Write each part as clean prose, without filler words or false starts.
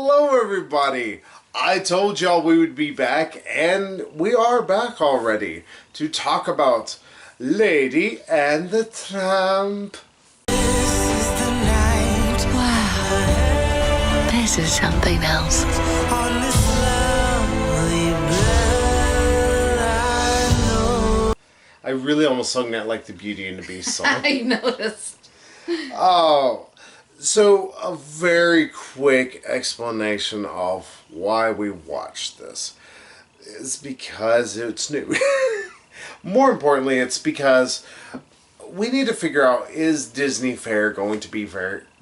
Hello everybody! I told y'all we would be back, and we are back already to talk about Lady and the Tramp. Wow, this is something else. I really almost sung that like the Beauty and the Beast song. I noticed. Oh, so a very quick explanation of why we watched this is because it's new. More importantly, it's because we need to figure out, is Disney fare going to be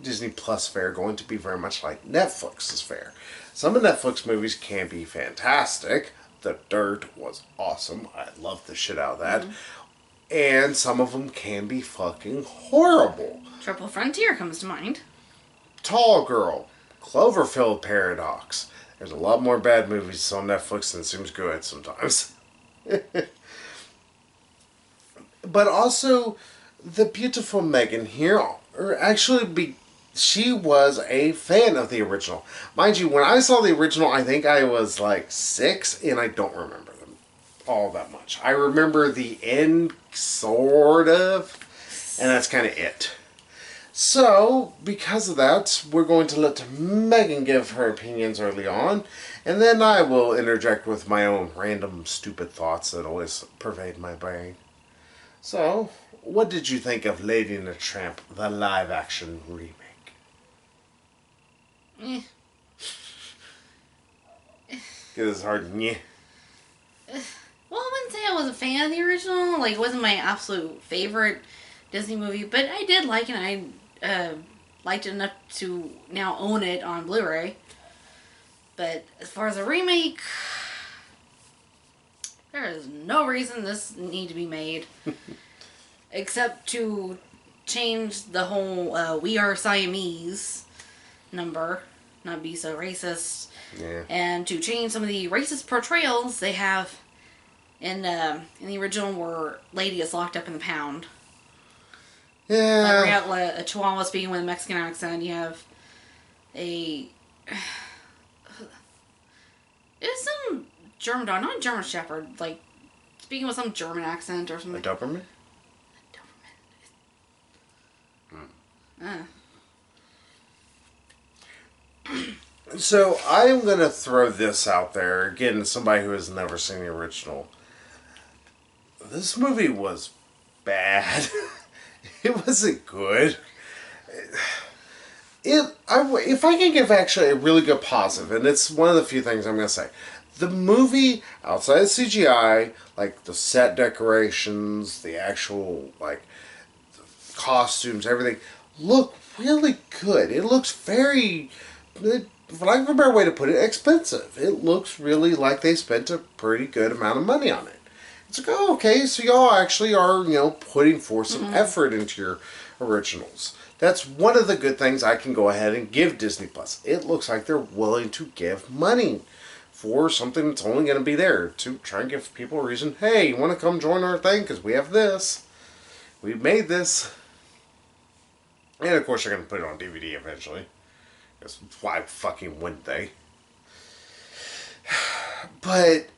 Disney Plus fare going to be very much like Netflix's fare? Some of Netflix movies can be fantastic. The Dirt was awesome. I loved the shit out of that. Mm-hmm. And some of them can be fucking horrible. Triple Frontier comes to mind. Tall Girl, Cloverfield Paradox. There's a lot more bad movies on Netflix than seems good sometimes. But also, the beautiful Megan here, she was a fan of the original. Mind you, when I saw the original, I think I was like 6, and I don't remember them all that much. I remember the end, sort of, and that's kind of it. So, because of that, we're going to let Megan give her opinions early on, and then I will interject with my own random stupid thoughts that always pervade my brain. So, what did you think of Lady and the Tramp, the live-action remake? Eh. Get this hard, yeah. Well, I wouldn't say I was a fan of the original. Like, it wasn't my absolute favorite Disney movie, but I did like it, and I liked it enough to now own it on Blu-ray. But as far as a remake, there is no reason this need to be made. Except to change the whole We Are Siamese number, not be so racist. Yeah. And to change some of the racist portrayals they have in the original, where Lady is locked up in the pound. Yeah. Like, we have a Chihuahua speaking with a Mexican accent. You have it's some German dog, not a German Shepherd, like speaking with some German accent or something. A Doberman? So I'm going to throw this out there. Again, somebody who has never seen the original. This movie was bad. It wasn't good. If I can give actually a really good positive, and it's one of the few things I'm going to say. The movie, outside of CGI, like the set decorations, the actual, like, the costumes, everything, look really good. It looks very, for lack of a better way to put it, expensive. It looks really like they spent a pretty good amount of money on it. It's like, oh, okay, so y'all actually are, putting forth some effort into your originals. That's one of the good things I can go ahead and give Disney Plus. It looks like they're willing to give money for something that's only going to be there to try and give people a reason, hey, you want to come join our thing? Because we have this. We've made this. And of course, they're going to put it on DVD eventually. Because why fucking wouldn't they? But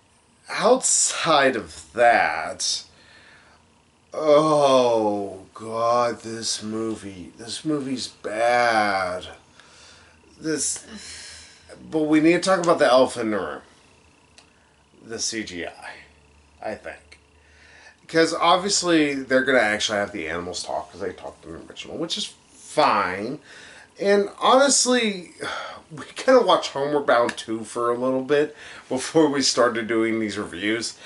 outside of that, oh god, this movie's bad. But we need to talk about the elephant in the room. The CGI, I think. Because obviously they're going to actually have the animals talk, because they talked in the original, which is fine. And honestly, we kind of watched Homeward Bound 2 for a little bit before we started doing these reviews.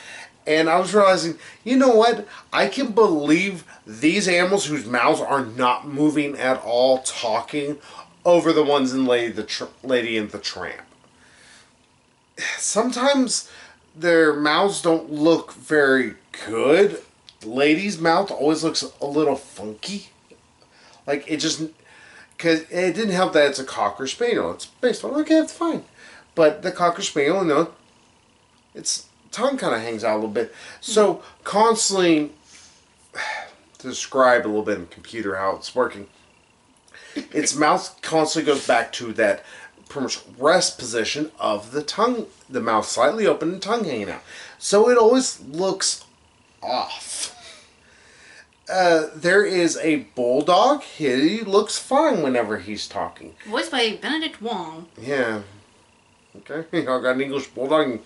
And I was realizing, you know what? I can believe these animals whose mouths are not moving at all talking over the ones in Lady and the Tramp. Sometimes their mouths don't look very good. Lady's mouth always looks a little funky. Like, it just... Because it didn't help that it's a Cocker Spaniel. It's based on, okay, it's fine. But the Cocker Spaniel, its tongue kind of hangs out a little bit. So, constantly, to describe a little bit in computer how it's working, its mouth constantly goes back to that pretty much rest position of the tongue, the mouth slightly open and tongue hanging out. So it always looks off. There is a bulldog. He looks fine whenever he's talking. Voiced by Benedict Wong. Yeah. Okay. Y'all got an English bulldog. And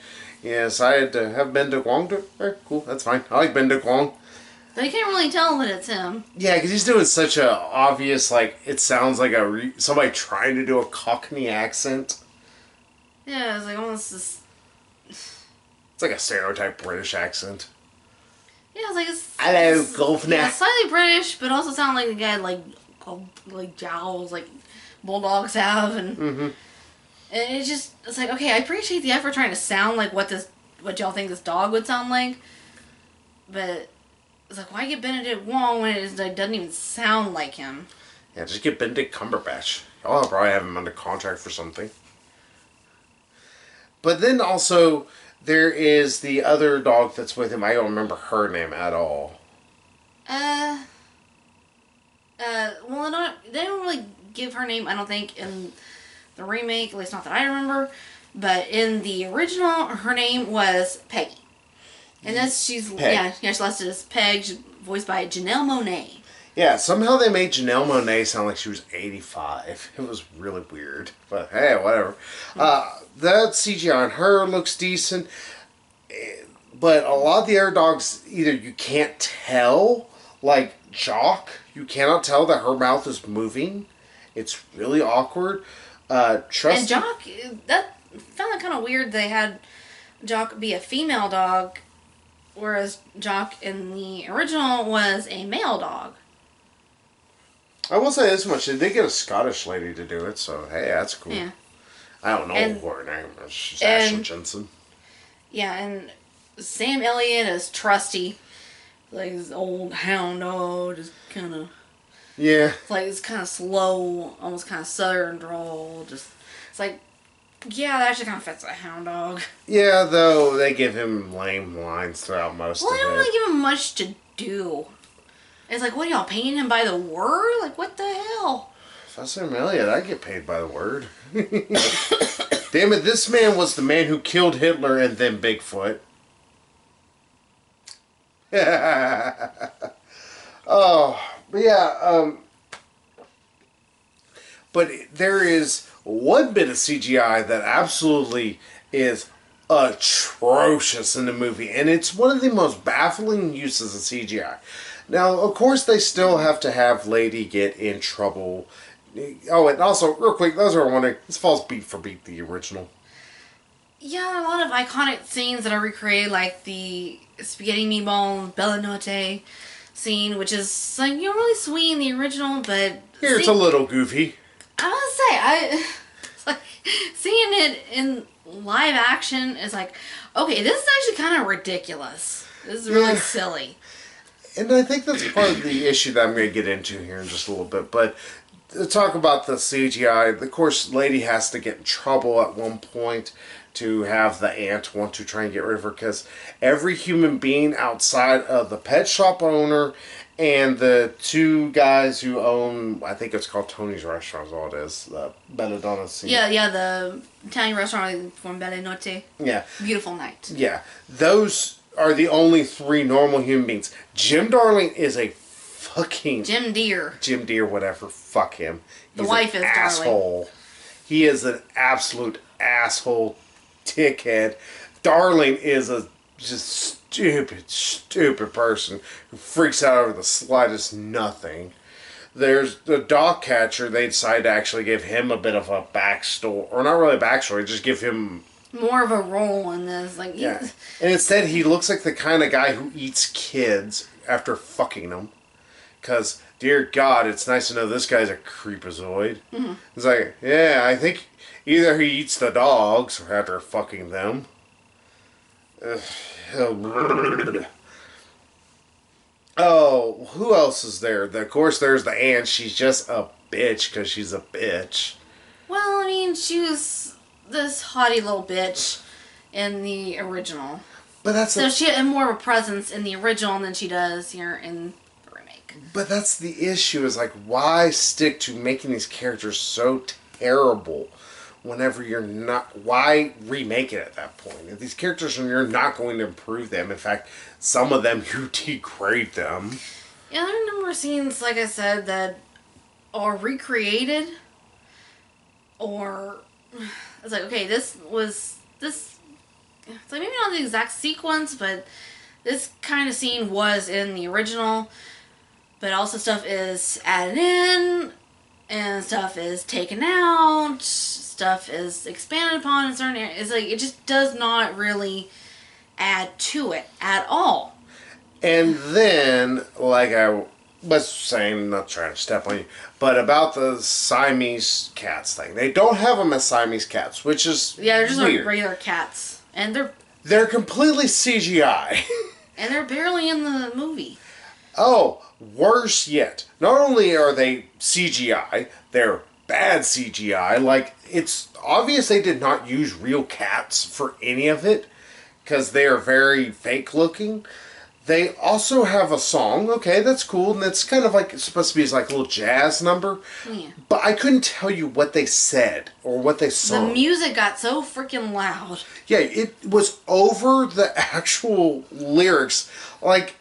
you decided to have Benedict Wong do it? Right, cool. That's fine. I like Benedict Wong. But you can't really tell that it's him. Yeah, because he's doing such a obvious, like, it sounds like somebody trying to do a Cockney accent. Yeah, it's like almost this... It's like a stereotype British accent. Yeah, it's like... Hello, governor. Yeah, slightly British, but also sound like the guy, like jowls, like bulldogs have, and... Mm-hmm. And it's like, okay, I appreciate the effort trying to sound like what y'all think this dog would sound like, but... It's like, why get Benedict Wong when it doesn't even sound like him? Yeah, just get Benedict Cumberbatch. I'll probably have him under contract for something. But then also, there is the other dog that's with him. I don't remember her name at all. Well, they don't really give her name, I don't think, in the remake, at least not that I remember. But in the original, her name was Peggy. And she's listed as Peg, voiced by Janelle Monáe. Yeah, somehow they made Janelle Monáe sound like she was 85. It was really weird. But hey, whatever. That CGI on her looks decent. But a lot of the other dogs, either you can't tell, like Jock, you cannot tell that her mouth is moving. It's really awkward. And Jock, found that kind of weird they had Jock be a female dog, whereas Jock in the original was a male dog. I will say this much. They did get a Scottish lady to do it, so hey, that's cool. Yeah. I don't know her name. She's Ashley Jensen. Yeah, and Sam Elliott is Trusty. Like his old hound dog, just kind of... Yeah. Like, it's kind of slow, almost kind of southern drawl. Just, it's like, yeah, that actually kind of fits a hound dog. Yeah, though they give him lame lines throughout most of it. Well, they don't really give him much to do. It's like, what are y'all paying him by the word? Like, what the hell? If I was Sam Elliott, I'd get paid by the word. Damn it, this man was the man who killed Hitler and then Bigfoot. Oh, but yeah, but there is one bit of CGI that absolutely is atrocious in the movie, and it's one of the most baffling uses of CGI. Now, of course, they still have to have Lady get in trouble. Oh, and also, real quick, those who are wondering, this falls beat for beat the original. Yeah, a lot of iconic scenes that are recreated, like the spaghetti meatball Bella Notte scene, which is, like, really sweet in the original, but... Here, it's a little goofy. I must say, it's like, seeing it in live action is like, okay, this is actually kind of ridiculous. This is really silly. And I think that's part of the issue that I'm going to get into here in just a little bit. But to talk about the CGI, of course, Lady has to get in trouble at one point to have the aunt want to try and get rid of her, because every human being outside of the pet shop owner and the two guys who own, I think it's called Tony's Restaurant is all it is, the Belladonna scene. Yeah, the Italian restaurant from Bella Notte. Yeah. Beautiful night. Yeah. Those are the only three normal human beings. Jim Darling is a fucking... Jim Deere, whatever. Fuck him. The wife is asshole. Darling. He is an absolute asshole dickhead. Darling is a just stupid person who freaks out over the slightest nothing. There's the dog catcher. They decided to actually give him a bit of a backstory, or not really a backstory, just give him more of a role in this. Like, yeah. And instead, he looks like the kind of guy who eats kids after fucking them. Because, dear God, it's nice to know this guy's a creepazoid. Mm-hmm. It's like, yeah, I think either he eats the dogs after fucking them. Oh, who else is there? Of course, there's the aunt. She's just a bitch because she's a bitch. Well, I mean, she was this haughty little bitch in the original. But that's so she had more of a presence in the original than she does here in the remake. But that's the issue, is like, why stick to making these characters so terrible whenever you're not? Why remake it at that point? If these characters, you're not going to improve them. In fact, some of them you degrade them. Yeah, there are a number of scenes, like I said, that are recreated, or it's like, okay, this. It's like maybe not the exact sequence, but this kind of scene was in the original. But also stuff is added in, and stuff is taken out, stuff is expanded upon in certain areas. It's like, it just does not really add to it at all. And then, like I was saying, not trying to step on you, but about the Siamese cats thing. They don't have them as Siamese cats, which is Yeah, they're just weird. like regular cats. And They're completely CGI. and they're barely in the movie. Oh, worse yet. Not only are they CGI, they're bad CGI. Like, it's obvious they did not use real cats for any of it, because they are very fake looking. They also have a song, okay, that's cool, and it's kind of like, it's supposed to be like a little jazz number. Yeah. But I couldn't tell you what they said or what they sung. The music got so freaking loud. Yeah, it was over the actual lyrics. Like,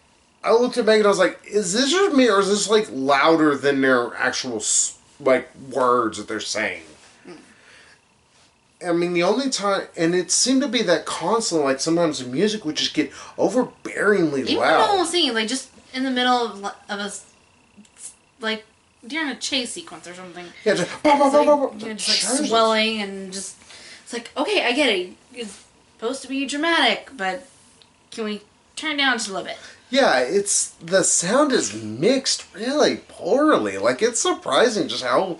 I looked at Megan and I was like, is this just me or is this like louder than their actual like words that they're saying? I mean, the only time, and it seemed to be that constant, like sometimes the music would just get overbearingly Even loud. when I was singing, like just in the middle of a, like during a chase sequence or something. Yeah, just, It's like, just like swelling and just, it's like, okay, I get it. It's supposed to be dramatic, but can we turn it down just a little bit? Yeah, it's, the sound is mixed really poorly. Like, it's surprising just how,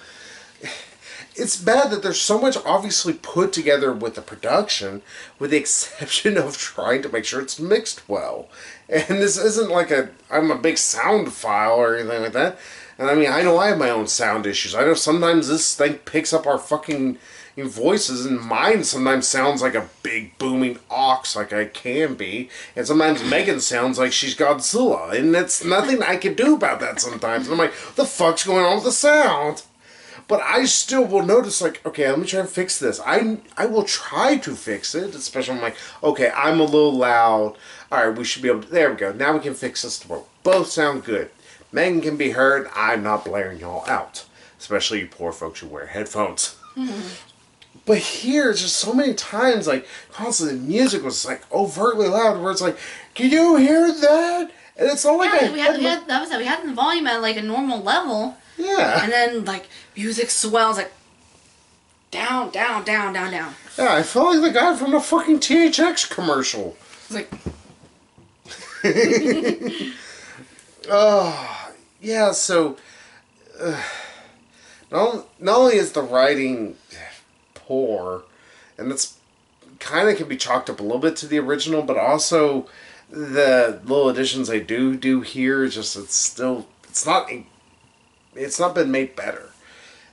it's bad that there's so much obviously put together with the production, with the exception of trying to make sure it's mixed well. And this isn't like I'm a big sound file or anything like that. And I mean, I know I have my own sound issues. I know sometimes this thing picks up our fucking voices, and mine sometimes sounds like a big booming ox, like I can be. And sometimes Megan sounds like she's Godzilla. And that's nothing I can do about that sometimes. And I'm like, what the fuck's going on with the sound? But I still will notice, like, okay, let me try and fix this. I will try to fix it, especially when I'm like, okay, I'm a little loud. All right, we should be able to, there we go. Now we can fix this to where both sound good. Megan can be heard. I'm not blaring y'all out. Especially you poor folks who wear headphones. Mm-hmm. But here, it's just so many times, like, constantly the music was, like, overtly loud, where it's like, can you hear that? And it's not like we had the volume at, like, a normal level. Yeah. And then, like, music swells, like, down, down, down, down, down. Yeah, I felt like the guy from the fucking THX commercial. It's like... Oh, yeah, so... not only is the writing poor, and it's kind of can be chalked up a little bit to the original, but also the little additions they do here, just it's not been made better.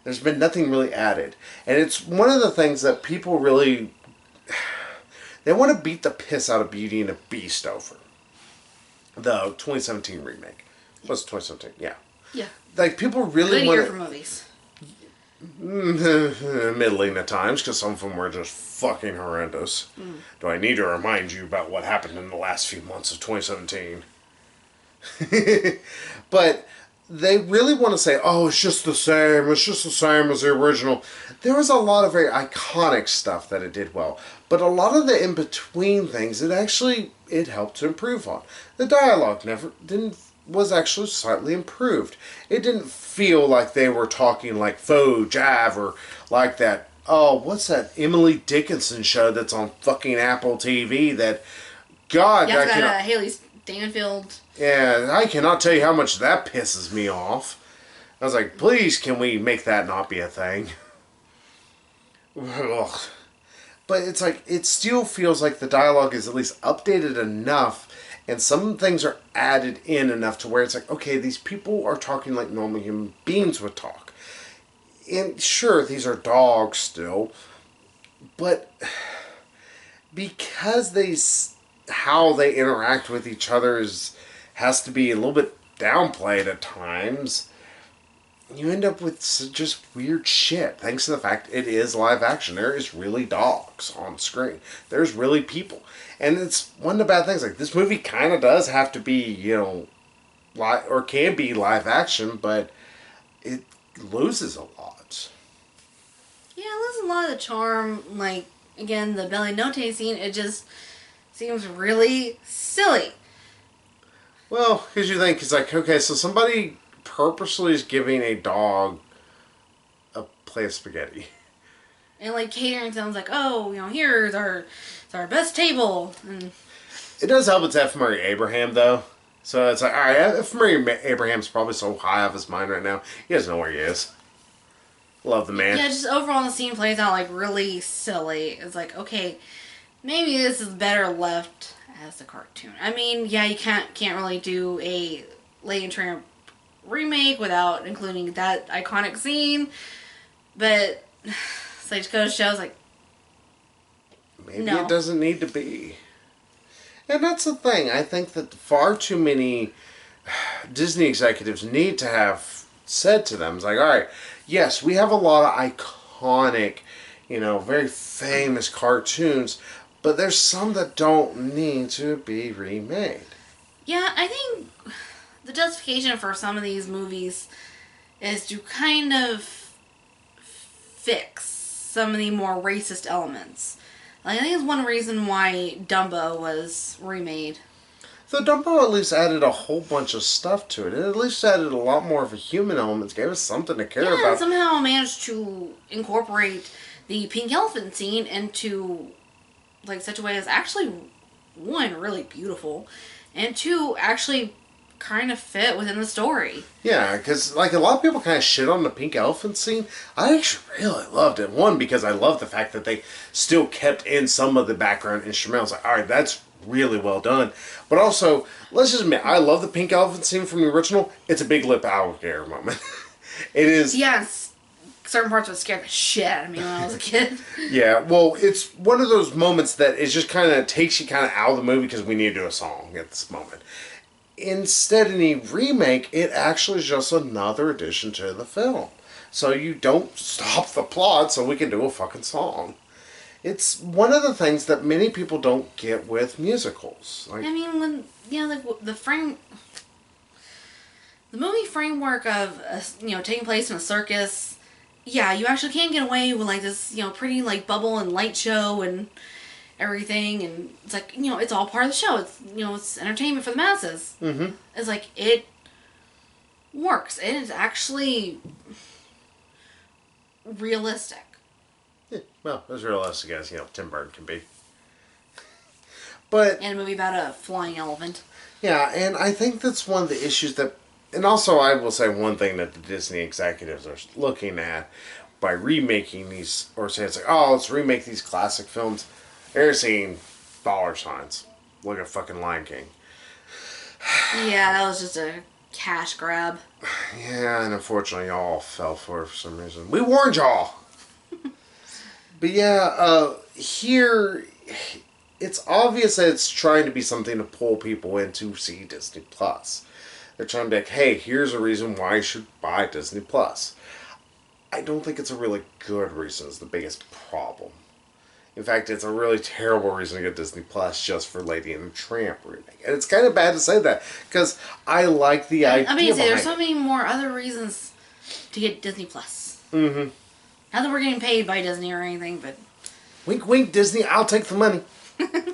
There's been nothing really added. And it's one of the things that people really, they want to beat the piss out of Beauty and the Beast over. The 2017 remake. Was 2017? Yeah. Yeah. Like, people really Good want year for movies. middling at times, because some of them were just fucking horrendous. Do I need to remind you about what happened in the last few months of 2017? But they really want to say, oh, it's just the same as the original. There was a lot of very iconic stuff that it did well, but a lot of the in-between things, it helped to improve on. The dialogue was actually slightly improved. It didn't feel like they were talking like faux jive or like that, oh, what's that Emily Dickinson show that's on fucking Apple TV that, God, Yeah, that Haley Stanfield. Yeah, I cannot tell you how much that pisses me off. I was like, please, can we make that not be a thing? Ugh. But it's like, it still feels like the dialogue is at least updated enough, and some things are added in enough to where it's like, okay, these people are talking like normal human beings would talk. And sure, these are dogs still, but because how they interact with each other has to be a little bit downplayed at times. you end up with just weird shit. Thanks to the fact it is live action. There is really dogs on screen. There's really people. And it's one of the bad things. Like, this movie kind of does have to be, or can be live action, but it loses a lot. Yeah, it loses a lot of the charm. Like, again, the Belly Note scene, it just seems really silly. Well, because you think, it's like, okay, so somebody purposely is giving a dog a plate of spaghetti. And, like, catering sounds like, oh, here's our best table. And It does help it's F. Murray Abraham, though. So it's like, alright, F. Murray Abraham's probably so high off his mind right now, he doesn't know where he is. Love the man. yeah, just overall the scene plays out, like, really silly. It's like, okay, maybe this is better left as a cartoon. I mean, yeah, you can't really do a Lady and Tramp remake without including that iconic scene, but so it just goes to show, like, Maybe no. It doesn't need to be. And that's the thing. I think that far too many Disney executives need to have said to them, it's like, alright, yes, we have a lot of iconic, very famous cartoons, but there's some that don't need to be remade. Yeah, I think the justification for some of these movies is to kind of fix some of the more racist elements. Like, I think it's one reason why Dumbo was remade. So Dumbo at least added a whole bunch of stuff to it. It at least added a lot more of a human element. Gave us something to care Yeah, and about. somehow managed to incorporate the pink elephant scene into, like, such a way that's actually, one, really beautiful, and two, actually kind of fit within the story. Yeah, because like a lot of people kind of shit on the pink elephant scene. I actually really loved it. One, because I love the fact that they still kept in some of the background instrumentals. Like, all right, that's really well done. But also, let's just admit, I love the pink elephant scene from the original. It's a big lip alligator moment. It is. Yes, certain parts would scare the shit out of me when I was a kid. Yeah, well, it's one of those moments that it just kind of takes you kind of out of the movie because we need to do a song at this moment. Instead, in a remake, it actually is just another addition to the film. So you don't stop the plot so we can do a fucking song. It's one of the things that many people don't get with musicals. Like, I mean, when, like, the movie framework of, taking place in a circus, yeah, you actually can get away with, like, this, pretty, like, bubble and light show and everything, and it's like, it's all part of the show. It's, it's entertainment for the masses. mm-hmm. It's like, it works. It is actually realistic. Yeah, well, as realistic as, Tim Burton can be. But, And a movie about a flying elephant. yeah, and I think that's one of the issues that, and also I will say one thing that the Disney executives are looking at by remaking these, or saying it's like, oh, let's remake these classic films. They're seeing dollar signs. Look at fucking Lion King. Yeah, that was just a cash grab. Yeah, and unfortunately y'all fell for it for some reason. We warned y'all! But yeah, here, it's obvious that it's trying to be something to pull people in to see Disney Plus. They're trying to be like, hey, here's a reason why you should buy Disney Plus. I don't think it's a really good reason is the biggest problem. In fact, it's a really terrible reason to get Disney Plus just for Lady and the Tramp remake. And it's kind of bad to say that, because I like the idea I mean, there's behind so it. many more other reasons to get Disney Plus. Mm-hmm. Not that we're getting paid by Disney or anything, but Wink, wink, Disney, I'll take the money. I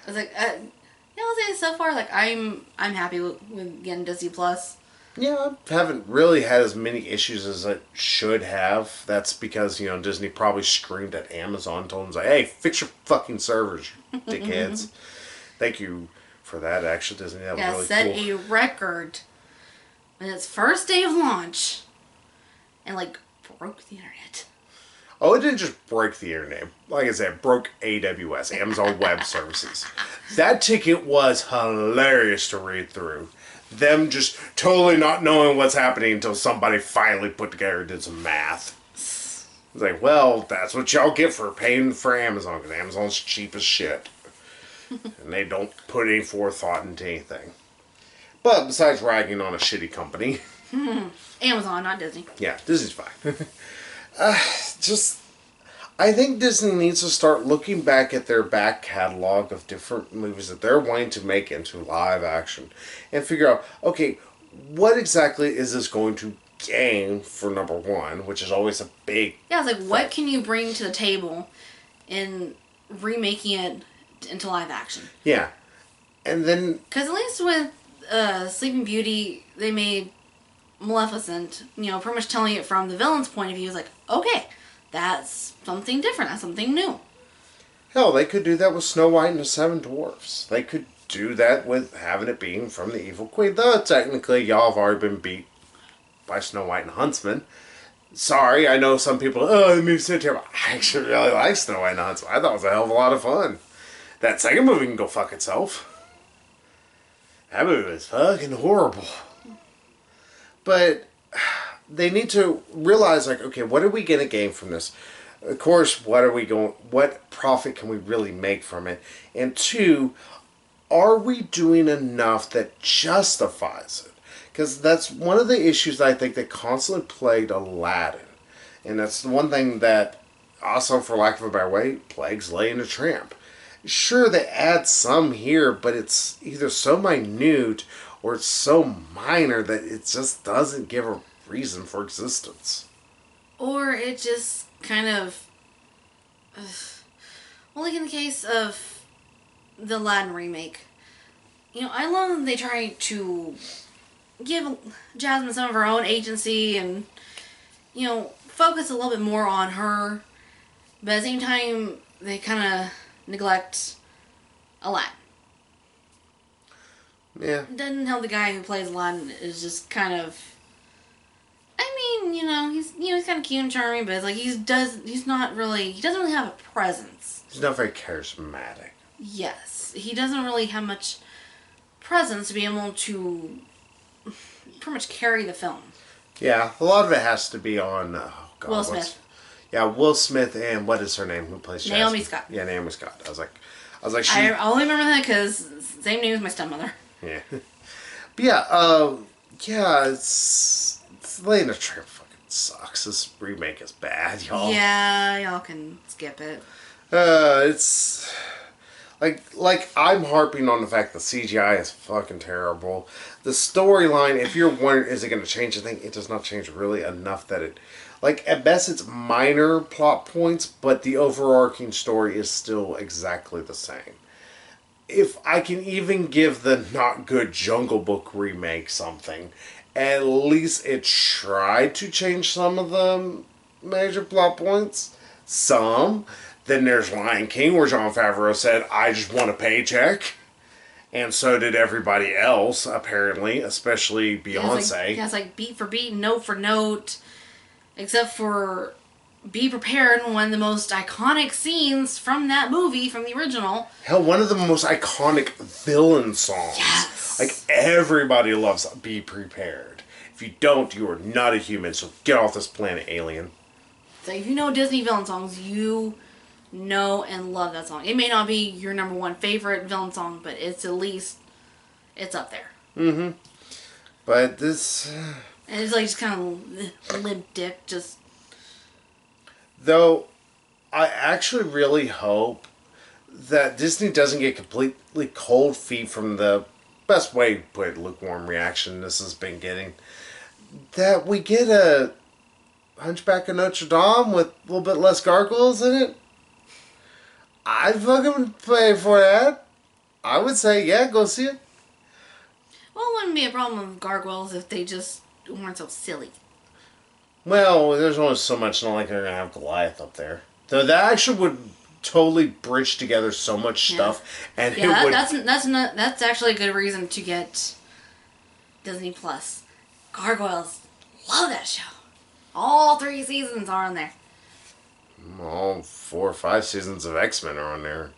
was like, I'll say so far, like, I'm happy with getting Disney Plus. Yeah, I haven't really had as many issues as it should have. That's because, Disney probably screamed at Amazon, told them, like, hey, fix your fucking servers, dickheads. Thank you for that, actually, Disney. That was really set cool. a record on its first day of launch and, like, broke the internet. Oh, it didn't just break the internet. Like I said, it broke AWS, Amazon Web Services. That ticket was hilarious to read through. Them just totally not knowing what's happening until somebody finally put together and did some math. It's like, well, that's what y'all get for paying for Amazon, because Amazon's cheap as shit. And they don't put any forethought into anything. But besides ragging on a shitty company, Amazon, not Disney. Yeah, Disney's fine. Just, I think Disney needs to start looking back at their back catalog of different movies that they're wanting to make into live action and figure out, okay, what exactly is this going to gain for number one, which is always a big... Yeah, it's like, what can you bring to the table in remaking it into live action? Yeah. And then... Because at least with Sleeping Beauty, they made Maleficent, you know, pretty much telling it from the villain's point of view. It's like, okay, that's something different. That's something new. Hell, they could do that with Snow White and the Seven Dwarfs. They could do that with having it being from the Evil Queen. Though, technically, y'all have already been beat by Snow White and Huntsman. Sorry, I know some people, oh, the movie's so terrible. I actually really like Snow White and Huntsman. I thought it was a hell of a lot of fun. That second movie can go fuck itself. That movie was fucking horrible. But they need to realize, like, okay, what are we going to gain from this? Of course, what profit can we really make from it? And two, are we doing enough that justifies it? Because that's one of the issues that I think that constantly plagued Aladdin. And that's the one thing that, also for lack of a better way, plagues Lady and the Tramp. Sure, they add some here, but it's either so minute or it's so minor that it just doesn't give a reason for existence. Or it just kind of... well, like in the case of the Aladdin remake, you know, I love that they try to give Jasmine some of her own agency and, you know, focus a little bit more on her, but at the same time, they kind of neglect Aladdin. Yeah. Doesn't help the guy who plays Aladdin is just kind of... I mean, he's kind of cute and charming, but it's like he doesn't really have a presence. He's not very charismatic. Yes, he doesn't really have much presence to be able to pretty much carry the film. Yeah, a lot of it has to be on Will Smith. Yeah, Will Smith and what is her name who plays Jasmine? Naomi Scott. Yeah, Naomi Scott. I was like, I only remember that because same name as my stepmother. Yeah. But yeah, it's Lady and the Tramp fucking sucks. This remake is bad, y'all. Yeah, y'all can skip it. It's like I'm harping on the fact that CGI is fucking terrible. The storyline, if you're wondering, is it going to change a thing? It does not change really enough that it, like, at best it's minor plot points, but the overarching story is still exactly the same. If I can even give the not good Jungle Book remake something, at least it tried to change some of the major plot points. Some. Then there's Lion King, where Jon Favreau said, I just want a paycheck. And so did everybody else, apparently, especially Beyonce. Yeah, it's like beat for beat, note for note. Except for Be Prepared, one of the most iconic scenes from that movie, from the original. Hell, one of the most iconic villain songs. Yes. Like, everybody loves Be Prepared. If you don't, you are not a human, so get off this planet, alien. So if you know Disney villain songs, you know and love that song. It may not be your number one favorite villain song, but it's at least, it's up there. Mm-hmm. But this... And it's like just kind of limp dick, just... Though, I actually really hope that Disney doesn't get completely cold feet from the best way to put it, lukewarm reaction this has been getting. That we get a Hunchback of Notre Dame with a little bit less gargoyles in it. I'd fucking pay for that. I would say, yeah, go see it. Well, it wouldn't be a problem with gargoyles if they just weren't so silly. Well, there's only so much, not like they're going to have Goliath up there. Though that actually would totally bridge together so much stuff. And yeah, it would... that's actually a good reason to get Disney Plus. Gargoyles, love that show. All 3 seasons are on there. All 4 or 5 seasons of X-Men are on there.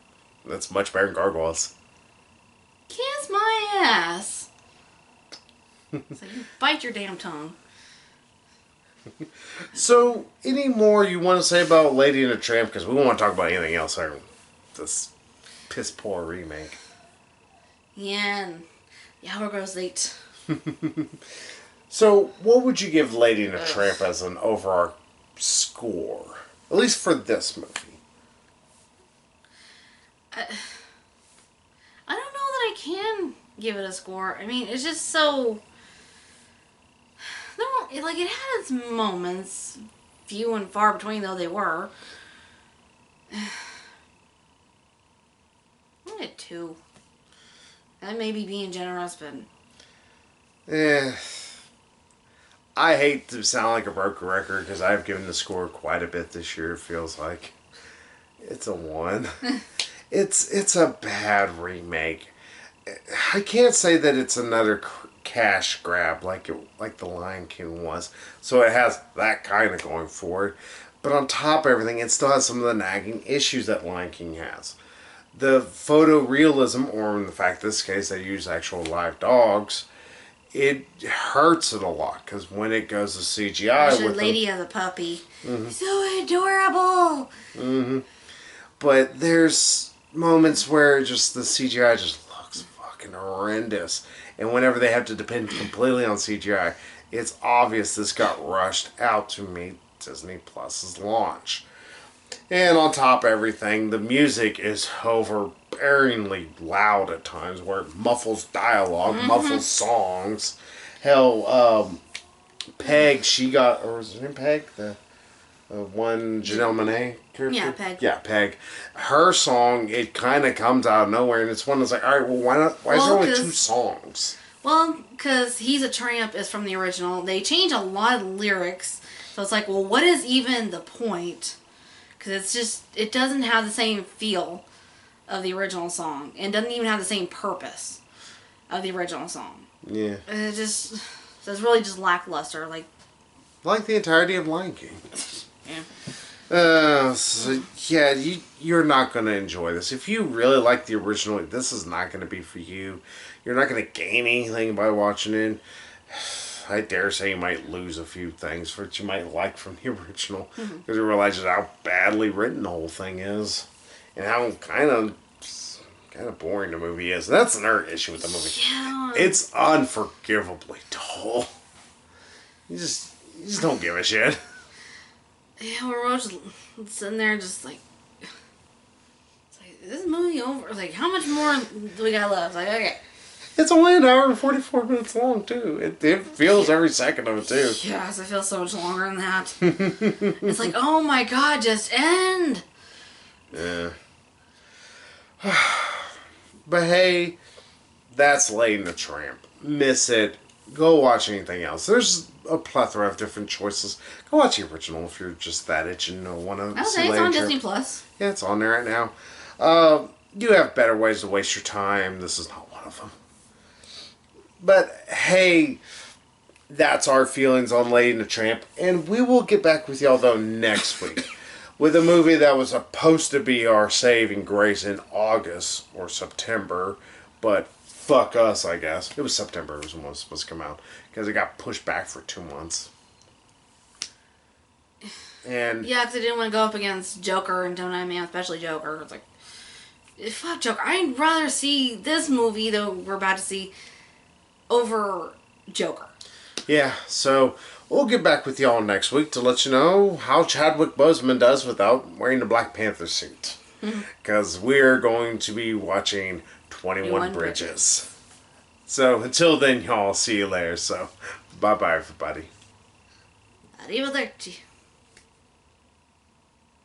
That's much better than Gargoyles. Kiss my ass. So you bite your damn tongue. So, any more you want to say about Lady and the Tramp? Because we won't want to talk about anything else other than this piss poor remake. Yeah, and the hour grows late. So, what would you give Lady and the Tramp as an overall score? At least for this movie. I don't know that I can give it a score. I mean, it's just so... No, like, it had its moments, few and far between though they were. I'm at 2. That may be being generous, but... I hate to sound like a broken record because I've given the score quite a bit this year, it feels like. It's a 1. It's a bad remake. I can't say that it's another cash grab like The Lion King was. So it has that kind of going for it. But on top of everything, it still has some of the nagging issues that Lion King has. The photorealism, or in the fact this case they use actual live dogs, it hurts it a lot because when it goes to CGI with lady as a puppy, so adorable. But there's moments where just the CGI just looks fucking horrendous, and whenever they have to depend completely on CGI, it's obvious this got rushed out to meet Disney Plus's launch. And on top of everything, the music is overbearingly loud at times, where it muffles dialogue, muffles songs. Hell, Peg, or was her name Peg? The one Janelle Monáe character? Yeah, Peg. Yeah, Peg. Her song, it kind of comes out of nowhere, and it's one that's like, all right, well, why not? Why is there only 2 songs? Well, because He's a Tramp is from the original. They change a lot of lyrics, so it's like, well, what is even the point? Because it's just, it doesn't have the same feel of the original song. And doesn't even have the same purpose of the original song. Yeah. It just, so it's really just lackluster. Like the entirety of Lion King. Yeah. So, yeah, you're not going to enjoy this. If you really like the original, this is not going to be for you. You're not going to gain anything by watching it. I dare say you might lose a few things that you might like from the original because you realize just how badly written the whole thing is and how kind of boring the movie is. And that's another issue with the movie. Yeah. It's unforgivably dull. You just don't give a shit. Yeah, we're all just sitting there just like, it's like, is this movie over? Like, how much more do we got left? Like, okay. It's only an hour and 44 minutes long, too. It feels every second of it, too. Yes, it feels so much longer than that. It's like, oh my god, just end! Yeah. But hey, that's Lady and the Tramp. Miss it. Go watch anything else. There's a plethora of different choices. Go watch the original if you're just that itching to want to see it's Lady on and the Disney Tramp. Plus. Yeah, it's on there right now. You have better ways to waste your time. This is not one of them. But hey, that's our feelings on Lady and the Tramp. And we will get back with y'all, though, next week with a movie that was supposed to be our saving grace in August or September. But fuck us, I guess. It was September was when it was supposed to come out because it got pushed back for 2 months. And Yeah, because I didn't want to go up against Joker and Don't I Man, especially Joker. It's like, fuck Joker. I'd rather see this movie that we're about to see over Joker. yeah, so we'll get back with y'all next week to let you know how Chadwick Boseman does without wearing the Black Panther suit. Because we're going to be watching 21 Bridges. So until then, y'all, see you later. So bye-bye, everybody. Arrivederci.